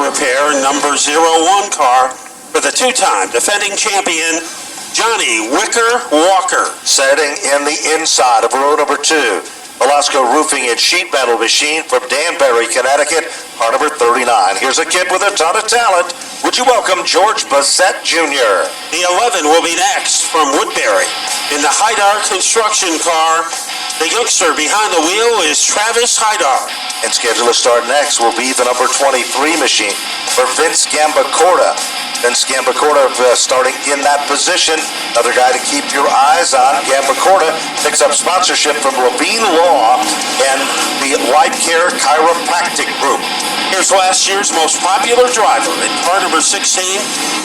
Repair number 01 car for the two-time defending champion, Johnny Wicker Walker. Setting in the inside of row number 2. Velasco Roofing and Sheet Metal Machine from Danbury, Connecticut, car number 39. Here's a kid with a ton of talent. Would you welcome George Bassett Jr.? The 11 will be next from Woodbury. In the Haidar construction car, the youngster behind the wheel is Travis Haidar. And scheduled to start next will be the number 23 machine for Vince Gambacorta. Vince Gambacorta starting in that position. Another guy to keep your eyes on. Gambacorta picks up sponsorship from Levine Law and the Life Care Chiropractic Group. Here's last year's most popular driver in car number 16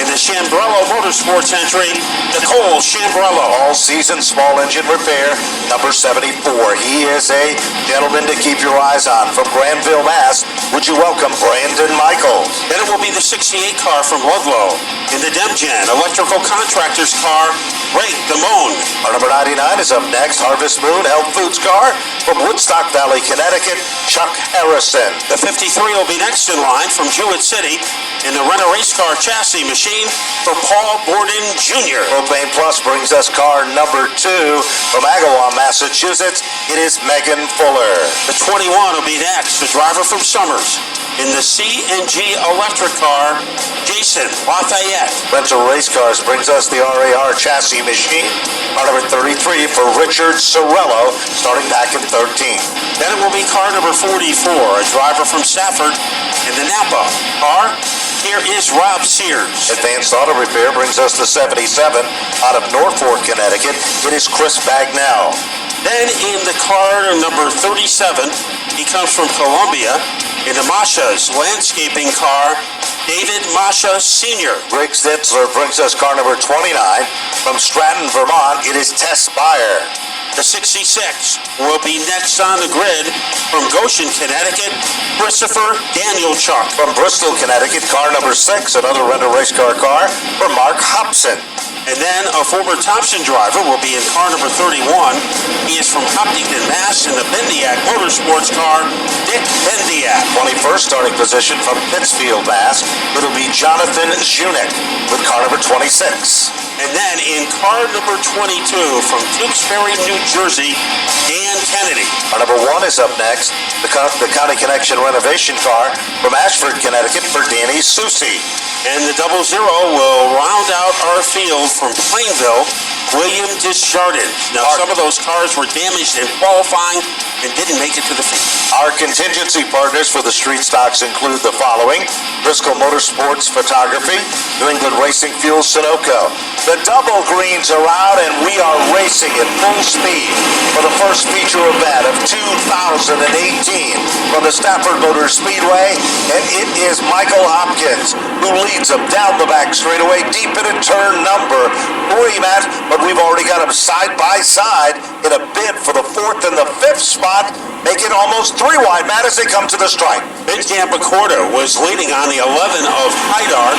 in the Chambrello Motorsports entry, Nicole Chambrello. All-season small engine repair, number 74. He is a gentleman to keep your eyes on. From Granville, Mass., would you welcome Brandon Michaels? Then it will be the 68 car from Ludlow. In the Demgen Electrical Contractors car, Ray Damone. Our number 99 is up next. Harvest Moon Health Foods car from Woodstock Valley, Connecticut, Chuck Harrison. The 53 will be next in line from Jewett City in the Renner Race Car Chassis Machine for Paul Borden Jr. Propane Plus brings us car number 2 from Agawam, Massachusetts. It is Megan Fuller. The 21 will be next, the driver from Summers. In the CNG electric car, Jason Lafayette. Rental Race Cars brings us the RAR Chassis Machine, car number 33 for Richard Sorello, starting back in 13. Then it will be car number 44, a driver from Stafford. In the Napa car, here is Rob Sears. Advanced Auto Repair brings us the 77 out of Norfolk, Connecticut. It is Chris Bagnell. Then in the car number 37, he comes from Columbia. In the Masha's landscaping car, David Masha Sr. Rick Zitzler brings us car number 29 from Stratton, Vermont. It is Tess Beyer. The 66 will be next on the grid from Goshen, Connecticut, Christopher Danielchuk. From Bristol, Connecticut, car number 6, another rental race car for Mark Hobson. And then a former Thompson driver will be in car number 31. He is from Hopkinton, Mass. in the Bendiac Motorsports car, Dick Bendiac. 21st starting position from Pittsfield, Mass. It'll be Jonathan Zunick with car number 26. And then in car number 22 from Tewksbury, New Jersey, Dan Kennedy. Car number 1 is up next. The County Connection renovation car from Ashford, Connecticut for Danny Susi. And the 00 will round out our field from Plainville, William Desjardins. Now, some of those cars were damaged in qualifying and didn't make it to the field. Our contingency partners for the street stocks include the following: Driscoll Motorsports Photography, New England Racing Fuel, Sunoco. The double greens are out and we are racing at full speed for the first feature event of 2018 from the Stafford Motor Speedway, and it is Michael Hopkins who leads them down the back straightaway deep into turn number 3, Matt, but we've already got them side by side in a bid for the 4th and the 5th spot, making almost 3 wide, Matt, as they come to the stripe. Vince Gambacorta was leading on the 11 of Haidar,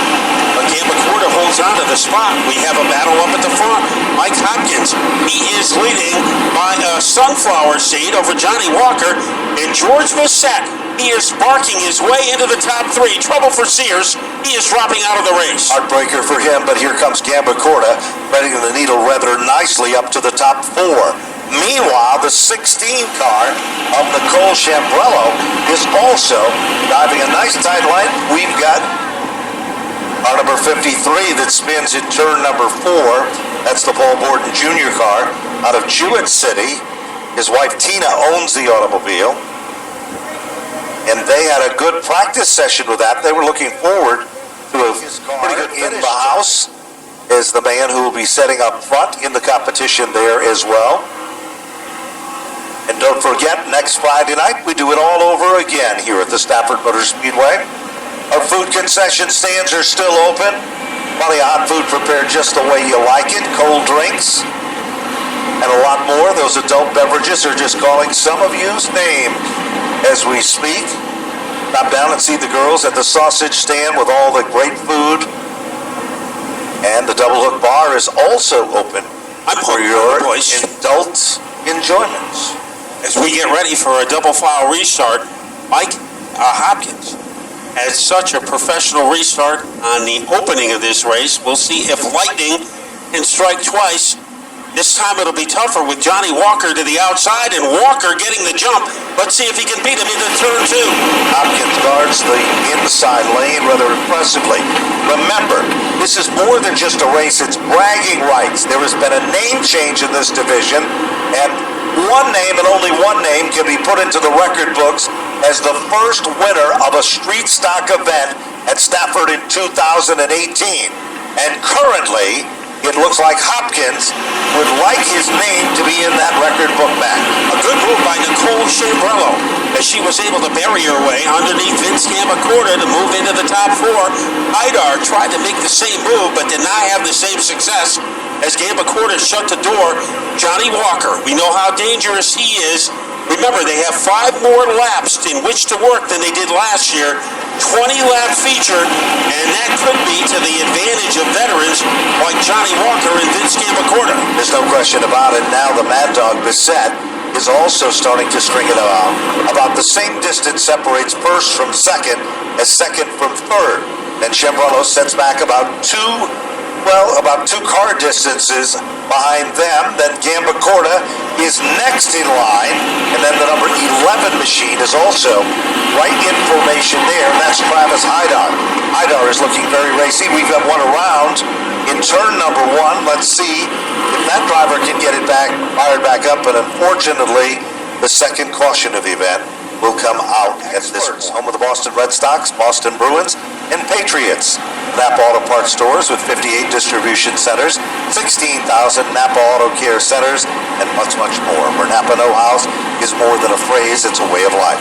but Gambacorta holds on to the spot. We have a battle up at the front. Mike Hopkins, he is leading by a sunflower seed over Johnny Walker, and George Bassett, he is barking his way into the top 3. Trouble for Sears. He is dropping out of the race. Heartbreaker for him, but here comes Gambacorta, threading the needle rather nicely up to the top 4. Meanwhile, the 16 car of Nicole Chambrello is also diving a nice tight line. We've got car number 53 that spins in turn number 4. That's the Paul Borden Jr. car out of Jewett City. His wife Tina owns the automobile, and they had a good practice session with that. They were looking forward to a pretty good in the house. Is the man who will be setting up front in the competition there as well. And don't forget, next Friday night, we do it all over again here at the Stafford Motor Speedway. Our food concession stands are still open. Plenty of hot food prepared just the way you like it. Cold drinks and a lot more. Those adult beverages are just calling some of you's name as we speak. Stop down and see the girls at the sausage stand with all the great food. And the Double Hook Bar is also open for your adult enjoyment. As we get ready for a double file restart, Mike Hopkins, had such a professional restart on the opening of this race. We'll see if lightning can strike twice. This time it'll be tougher with Johnny Walker to the outside and Walker getting the jump. Let's see if he can beat him into turn 2. Hopkins guards the inside lane rather impressively. Remember, this is more than just a race, it's bragging rights. There has been a name change in this division, and one name and only one name can be put into the record books as the first winner of a street stock event at Stafford in 2018. And currently, it looks like Hopkins would like his name to be in that record book back. A good move by Nicole Chambrello as she was able to bury her way underneath Vince Gambacorta to move into the top 4. Haidar tried to make the same move but did not have the same success as Gambacorta shut the door. Johnny Walker, we know how dangerous he is. Remember, they have 5 more laps in which to work than they did last year. 20-lap feature, and that could be to the advantage of veterans like Johnny Walker and Vince Gambacorta. There's no question about it. Now the Mad Dog Bissett is also starting to string it out. About the same distance separates first from second as second from third. Then Chambrello sets back about two car distances behind them. Then Gambacorta is next in line, and then the number 11 machine is also right in formation there, and that's Travis Haidar. Haidar is looking very racy. We've got one around in turn number 1. Let's see if that driver can get it fired back up, and unfortunately, the second caution of the event will come out at this home of the Boston Red Sox, Boston Bruins, and Patriots. Napa Auto Parts stores with 58 distribution centers, 16,000 Napa Auto Care centers, and much, much more. Where Napa Know-House is more than a phrase, it's a way of life.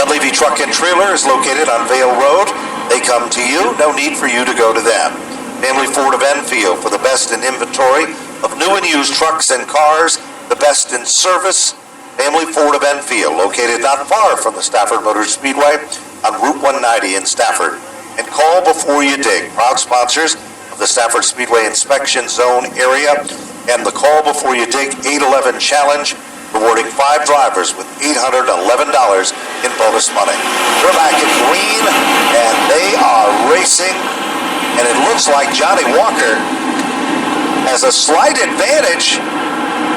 Levy Truck and Trailer is located on Vale Road. They come to you, no need for you to go to them. Family Ford of Enfield for the best in inventory of new and used trucks and cars, the best in service. Family Ford of Enfield, located not far from the Stafford Motor Speedway on Route 190 in Stafford. And Call Before You Dig, proud sponsors of the Stafford Speedway Inspection Zone area and the Call Before You Dig 811 Challenge, rewarding 5 drivers with $811 in bonus money. We're back in green, and they are racing, and it looks like Johnny Walker has a slight advantage,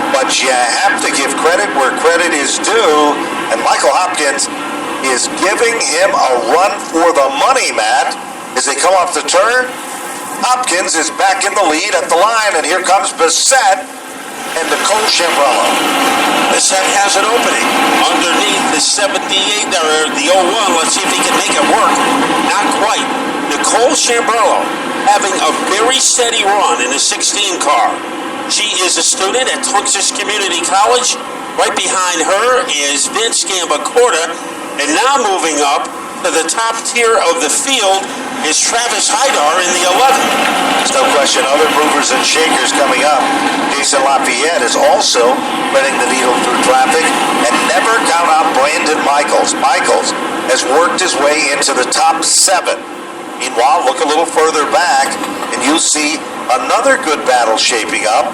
but you have to give credit where credit is due, and Michael Hopkins is giving him a run for the money, Matt. As they come off the turn, Hopkins is back in the lead at the line, and here comes Bissett and Nicole Chambrello. Bissett has an opening underneath the 78, or the 01. Let's see if he can make it work. Not quite. Nicole Chambrello having a very steady run in the 16 car. She is a student at Tunxus Community College. Right behind her is Vince Gambacorta. And now moving up to the top tier of the field is Travis Haidar in the 11. There's no question other movers and shakers coming up. Jason Lafayette is also threading the needle through traffic, and never count out Brandon Michaels. Michaels has worked his way into the top 7. Meanwhile, look a little further back, and you'll see another good battle shaping up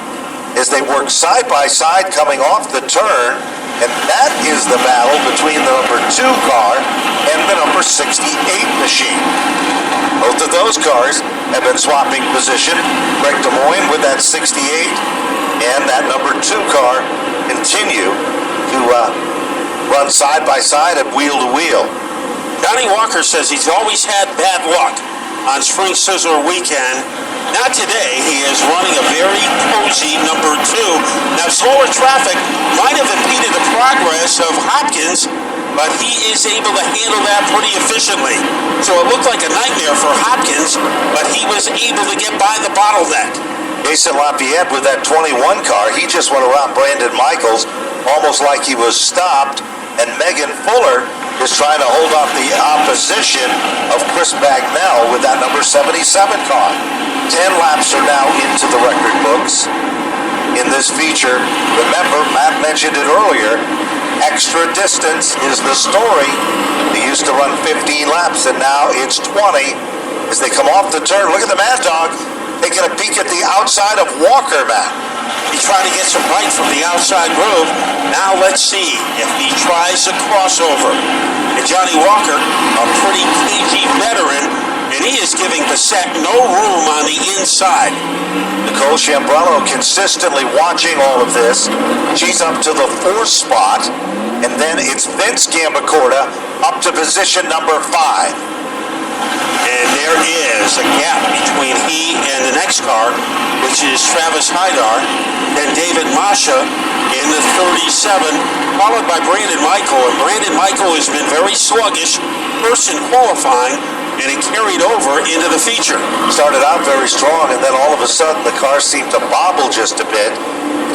as they work side by side coming off the turn. And that is the battle between the number 2 car and the number 68 machine. Both of those cars have been swapping position. Greg DeMoine with that 68 and that number 2 car continue to run side by side and wheel to wheel. Johnny Walker says he's always had bad luck on Spring Sizzler weekend. Not today. He is running a very cozy number 2. Now, slower traffic might have impeded the progress of Hopkins, but he is able to handle that pretty efficiently. So it looked like a nightmare for Hopkins, but he was able to get by the bottleneck. Jason Lafayette with that 21 car, he just went around Brandon Michaels almost like he was stopped, and Megan Fuller is trying to hold off the opposition of Chris Bagnell with that number 77 car. 10 laps are now into the record books in this feature. Remember, Matt mentioned it earlier, extra distance is the story. They used to run 15 laps, and now it's 20. As they come off the turn, look at the Mad Dog taking a peek at the outside of Walker, Matt. He tried to get some right from the outside groove. Now let's see if he tries a crossover. And Johnny Walker, a pretty cagey veteran, and he is giving Bassett no room on the inside. Nicole Chambrello consistently watching all of this. She's up to the 4th spot, and then it's Vince Gambacorta up to position number 5. And there is a gap between he and the next car, which is Travis Hydar, then David Masha in the 37, followed by Brandon Michael. And Brandon Michael has been very sluggish, first in qualifying, and it carried over into the feature. Started out very strong, and then all of a sudden the car seemed to bobble just a bit.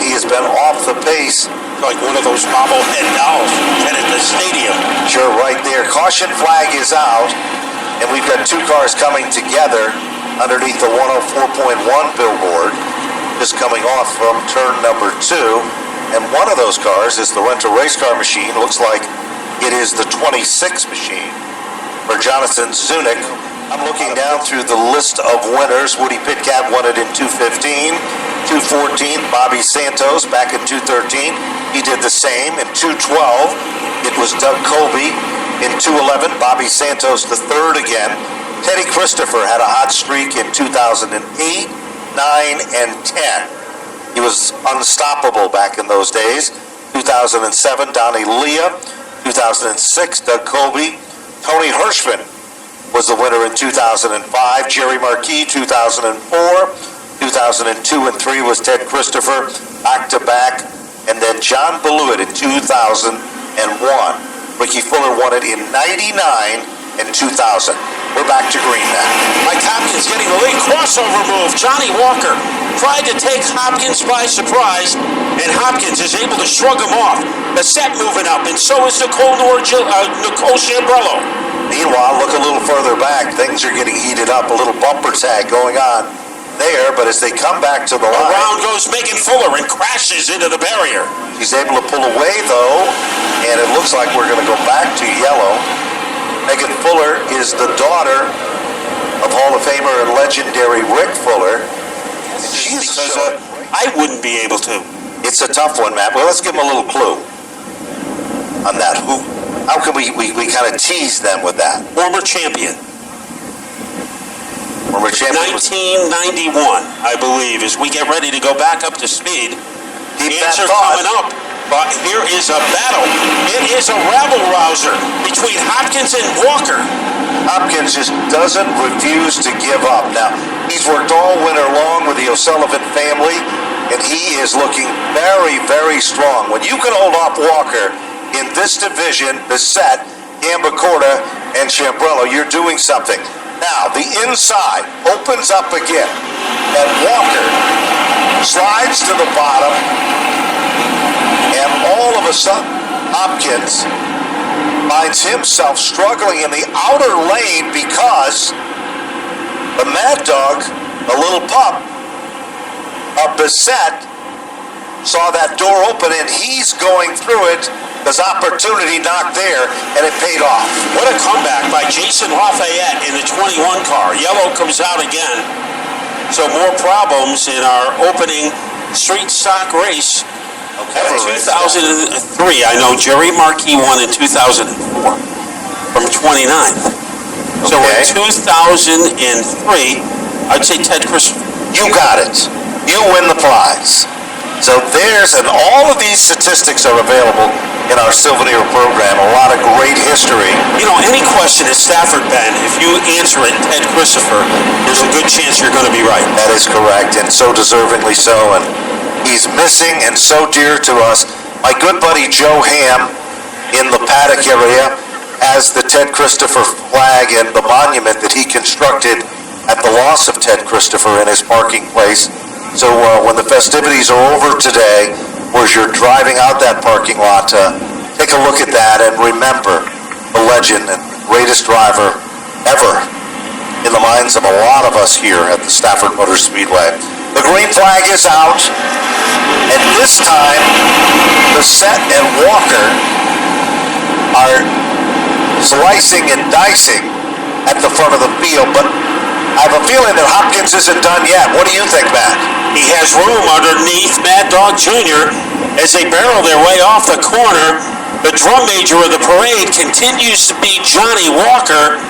He has been off the pace. Like one of those bobblehead dolls at the stadium. Sure, right there. Caution flag is out, and we've got 2 cars coming together underneath the 104.1 billboard, just coming off from turn number 2. And one of those cars is the rental race car machine. Looks like it is the 26 machine for Jonathan Zunick. I'm looking down through the list of winners. Woody Pitkat won it in 215. 214, Bobby Santos back in 213. He did the same. In 212, it was Doug Colby. In 211, Bobby Santos the third again. Teddy Christopher had a hot streak in 2008, 9, and 10. He was unstoppable back in those days. 2007, Donnie Leah. 2006, Doug Colby. Tony Hirschman was the winner in 2005. Jerry Marquis, 2004. 2002 and 3 was Ted Christopher, back-to-back. And then John Beluit in 2001. Ricky Fuller won it in 99 and 2000. We're back to green now. Mike Hopkins getting the lead. Crossover move. Johnny Walker tried to take Hopkins by surprise, and Hopkins is able to shrug him off. Bassett moving up, and so is Nicole Chambrello. Meanwhile, look a little further back. Things are getting heated up. A little bumper tag going on there, but as they come back to the line, around goes Megan Fuller and crashes into the barrier. She's able to pull away, though, and it looks like we're going to go back to yellow. Megan Fuller is the daughter of Hall of Famer and legendary Rick Fuller. She's I wouldn't be able to. It's a tough one, Matt. Well, let's give them a little clue on that. How can we kind of tease them with that? Former champion. Former champion. 1991, I believe, as we get ready to go back up to speed. Keep The that answer thought. coming up. But here is a battle. It is a rabble-rouser between Hopkins and Walker. Hopkins just doesn't refuse to give up. Now, he's worked all winter long with the O'Sullivan family, and he is looking very, very strong. When you can hold off Walker in this division, Bassett, Gambacorta, and Chambrello, you're doing something. Now, the inside opens up again, and Walker slides to the bottom, and all of a sudden, Hopkins finds himself struggling in the outer lane because the Mad Dog, the little pup of Bassett, saw that door open, and he's going through it. There's opportunity knocked there, and it paid off. What a comeback by Jason Lafayette in the 21 car. Yellow comes out again. So more problems in our opening street stock race. Okay. 2003, I know Jerry Marquis won in 2004 from 29th. So in 2003, I'd say Ted Christopher. You got it. You win the prize. So and all of these statistics are available in our souvenir program. A lot of great history. You know, any question at Stafford, Ben, if you answer it Ted Christopher, there's a good chance you're going to be right. That is correct, and so deservingly so. And he's missing and so dear to us. My good buddy Joe Ham in the paddock area has the Ted Christopher flag and the monument that he constructed at the loss of Ted Christopher in his parking place. So when the festivities are over today, as you're driving out that parking lot, take a look at that and remember the legend and greatest driver ever in the minds of a lot of us here at the Stafford Motor Speedway. The green flag is out, and this time, Bassett and Walker are slicing and dicing at the front of the field, but I I have a feeling that Hopkins isn't done yet. What do you think, Matt? He has room underneath Mad Dog Jr. as they barrel their way off the corner. The drum major of the parade continues to be Johnny Walker.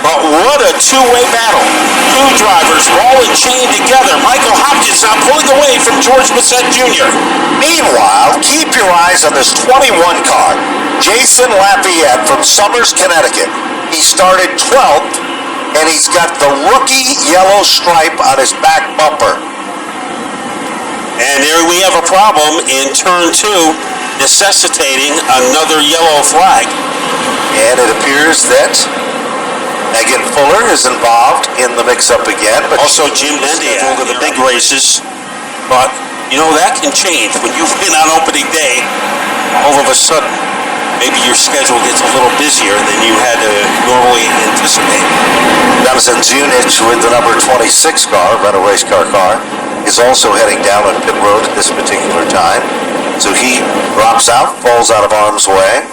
But what a two-way battle. Two drivers ball and chain together. Michael Hopkins now pulling away from George Bissett Jr. Meanwhile, keep your eyes on this 21 car. Jason Lafayette from Somers, Connecticut. He started 12th, and he's got the rookie yellow stripe on his back bumper. And there we have a problem in turn 2, necessitating another yellow flag. And it appears that Megan Fuller is involved in the mix-up again. But also Jim Mendia to the big races. But, you know, that can change. When you win on opening day, all of a sudden, maybe your schedule gets a little busier than you had to normally anticipate. Jonathan Zunich with the number 26 car, rental race car, is also heading down on pit road at this particular time. So he drops out, falls out of harm's way.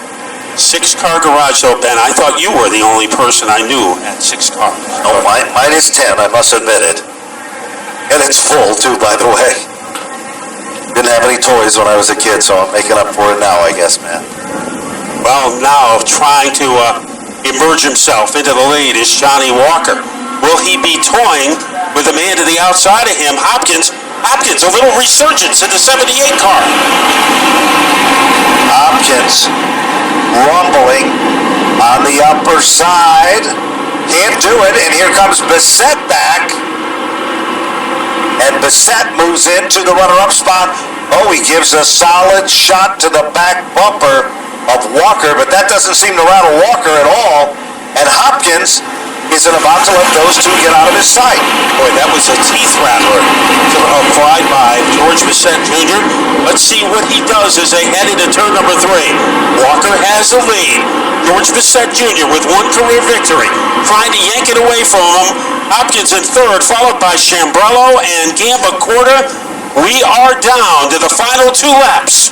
6-car garage though, Ben. I thought you were the only person I knew at 6 cars. No, mine is 10, I must admit it. And it's full too, by the way. Didn't have any toys when I was a kid, so I'm making up for it now, I guess, man. Well, now trying to emerge himself into the lead is Johnny Walker. Will he be toying with the man to the outside of him, Hopkins? Hopkins, a little resurgence in the 78 car. Hopkins rumbling on the upper side. Can't do it, and here comes Bissett back. And Bissett moves into the runner-up spot. Oh, he gives a solid shot to the back bumper of Walker, but that doesn't seem to rattle Walker at all. And Hopkins isn't about to let those two get out of his sight. Boy, that was a teeth rattler applied by George Bissett Jr. Let's see what he does as they head into turn number 3. Walker has the lead. George Bissett Jr. with one career victory, trying to yank it away from him. Hopkins in third, followed by Chambrello and Gamba Corda. We are down to the final 2 laps.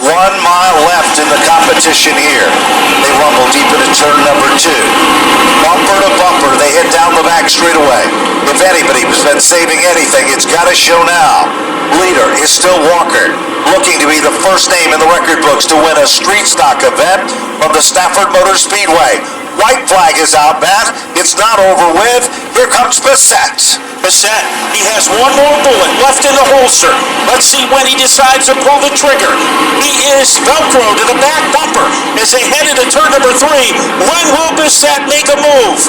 1 mile left in the competition here. They rumble deep into turn number 2. Bumper to bumper, they hit down the back straightaway. If anybody has been saving anything, it's got to show now. Leader is still Walker, looking to be the first name in the record books to win a street stock event from the Stafford Motor Speedway. White flag is out, Matt. It's not over with. Here comes Bissett. Bissett, he has one more bullet left in the holster. Let's see when he decides to pull the trigger. He is Velcro to the back bumper as they head into turn number 3. When will Bissett make a move?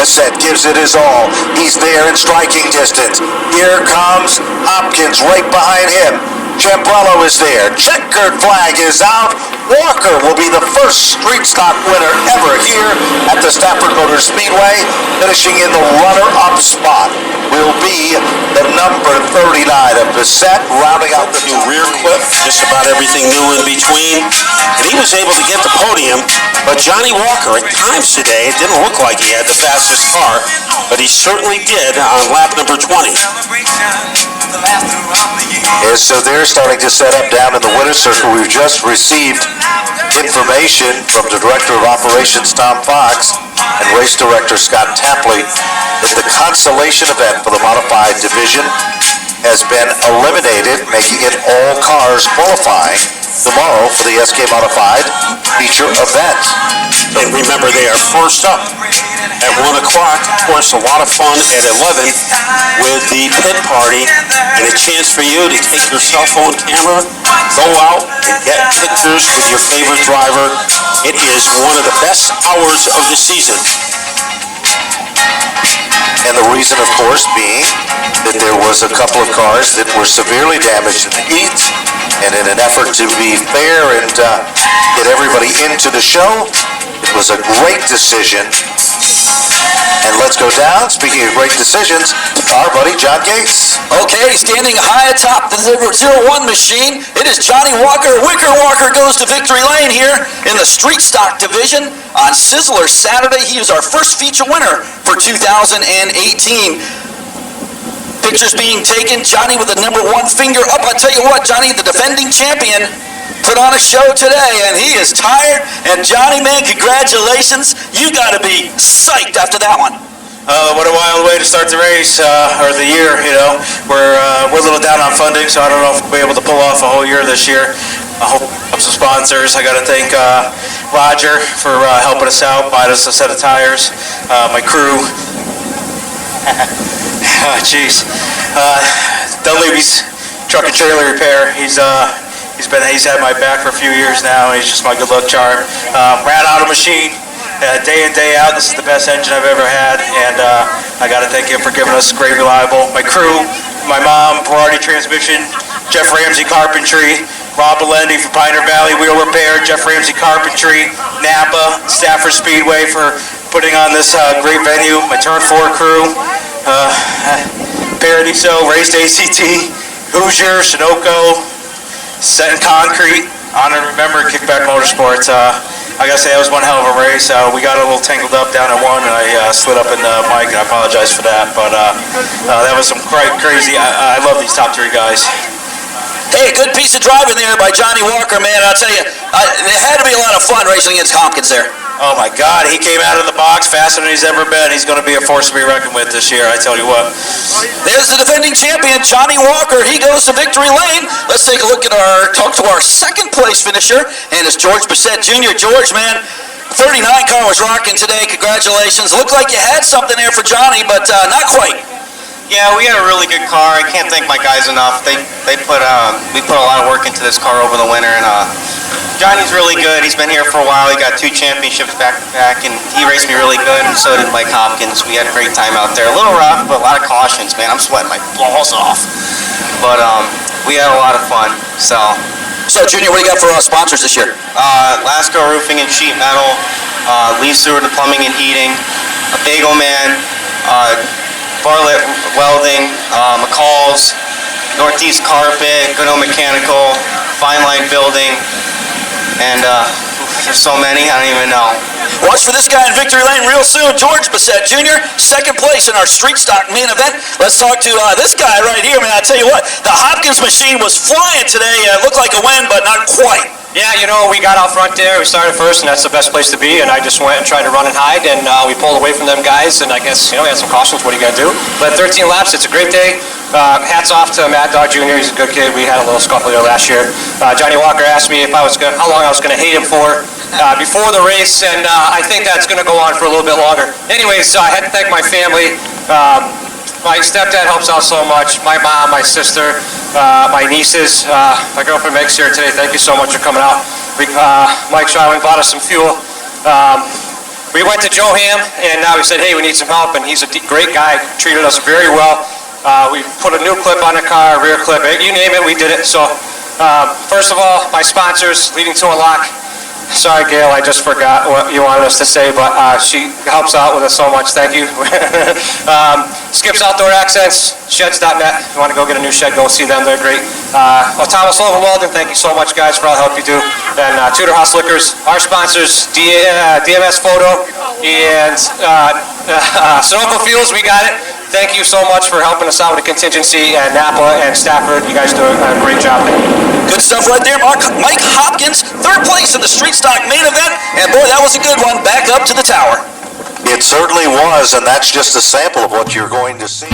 Bissett gives it his all. He's there in striking distance. Here comes Hopkins right behind him. Chambrello is there. Checkered flag is out. Walker will be the first street stock winner ever here at the Stafford Motor Speedway. Finishing in the runner-up spot will be the number 39 of Bissett, rounding out the rear clip, just about everything new in between. And he was able to get the podium, but Johnny Walker, at times today, it didn't look like he had the fastest car, but he certainly did on lap number 20. And so they're starting to set up down in the winner's circle. We've just received information from the Director of Operations, Tom Fox, and Race Director, Scott Tapley, that the consolation event for the modified division has been eliminated, making it all cars qualifying tomorrow for the SK Modified feature event. And remember, they are first up at 1 o'clock. Of course, a lot of fun at 11 with the pit party and a chance for you to take your cell phone camera, go out and get pictures with your favorite driver. It is one of the best hours of the season. And the reason, of course, being that there was a couple of cars that were severely damaged in the heat, and in an effort to be fair and get everybody into the show, it was a great decision. And let's go down, speaking of great decisions, our buddy John Gates. Okay, standing high atop the 01 machine, it is Johnny Walker. Wicker Walker goes to victory lane here in the street stock division on Sizzler Saturday. He is our first feature winner for 2018. Pictures being taken, Johnny with the number 1 finger up. I tell you what, Johnny, the defending champion, put on a show today, and he is tired. And Johnny, man, congratulations. You got to be psyched after that one. What a wild way to start the race, or the year, you know. We're a little down on funding, so I don't know if we'll be able to pull off a whole year this year. I hope some sponsors. I got to thank Roger for helping us out, buying us a set of tires. My crew. Jeez. Dunleavy's truck and trailer repair. He's had my back for a few years now, and he's just my good luck charm. Ran out of machine. Day in, day out, this is the best engine I've ever had, and I got to thank him for giving us great reliable. My crew, my mom, Berardi Transmission, Jeff Ramsey Carpentry, Rob Belendi for Pioneer Valley Wheel Repair, Jeff Ramsey Carpentry, Napa, Stafford Speedway for putting on this great venue, my Turn 4 crew, Paradiso, Raced ACT, Hoosier, Sunoco, Set in Concrete, Honor and Remember, Kickback Motorsports. I gotta say, that was one hell of a race. We got a little tangled up down at one, and I slid up in the mic, and I apologize for that. But that was some crazy. I love these top three guys. Hey, good piece of driving there by Johnny Walker, man. I'll tell you, it had to be a lot of fun racing against Hopkins there. Oh my God, he came out of the box faster than he's ever been. He's going to be a force to be reckoned with this year, I tell you what. There's the defending champion, Johnny Walker. He goes to victory lane. Let's take a look at talk to our second place finisher, and it's George Bissett Jr. George, man, 39 car was rocking today. Congratulations. Looked like you had something there for Johnny, but not quite. Yeah, we had a really good car. I can't thank my guys enough. We put a lot of work into this car over the winter, and Johnny's really good. He's been here for a while. He got 2 championships back to back, and he raced me really good, and so did Mike Hopkins. We had a great time out there. A little rough, but a lot of cautions, man. I'm sweating my balls off. But we had a lot of fun. So Junior, what do you got for sponsors this year? Lasco Roofing and Sheet Metal, Lee Stewart and Plumbing and Heating, Bagel Man, Bartlett Welding, McCall's, Northeast Carpet, Goodell Mechanical, Fine Line Building, and there's so many, I don't even know. Watch for this guy in victory lane real soon. George Bissett Jr., second place in our street stock main event. Let's talk to this guy right here, man. I tell you what, the Hopkins machine was flying today. It looked like a win, but not quite. Yeah, you know, we got out front there, we started first, and that's the best place to be, and I just went and tried to run and hide, and we pulled away from them guys, and I guess, you know, we had some cautions, what are you going to do? But 13 laps, it's a great day. Hats off to Mad Dog Jr., he's a good kid. We had a little scuffle there last year. Johnny Walker asked me if how long I was going to hate him for before the race, and I think that's going to go on for a little bit longer. Anyways, I had to thank my family. My stepdad helps out so much. My mom, my sister, my nieces, my girlfriend Meg's here today. Thank you so much for coming out. Mike Shaw bought us some fuel. We went to Joe Ham, and now he said, hey, we need some help, and he's a great guy, treated us very well. We put a new clip on the car, a rear clip, you name it, we did it. So, first of all, my sponsors, Leading to Unlock. Sorry, Gail, I just forgot what you wanted us to say, but she helps out with us so much. Thank you. Skip's Outdoor Accents, sheds.net. If you want to go get a new shed, go see them. They're great. Thomas Sullivan Weldon, thank you so much, guys, for all the help you do. And Tudor House Liquors, our sponsors, DMS Photo, and Sunoco Fuels, we got it. Thank you so much for helping us out with the contingency, and Napa and Stafford. You guys do a great job. Good stuff right there, Mike Hopkins, third place in the street stock main event, and boy, that was a good one, back up to the tower. It certainly was, and that's just a sample of what you're going to see.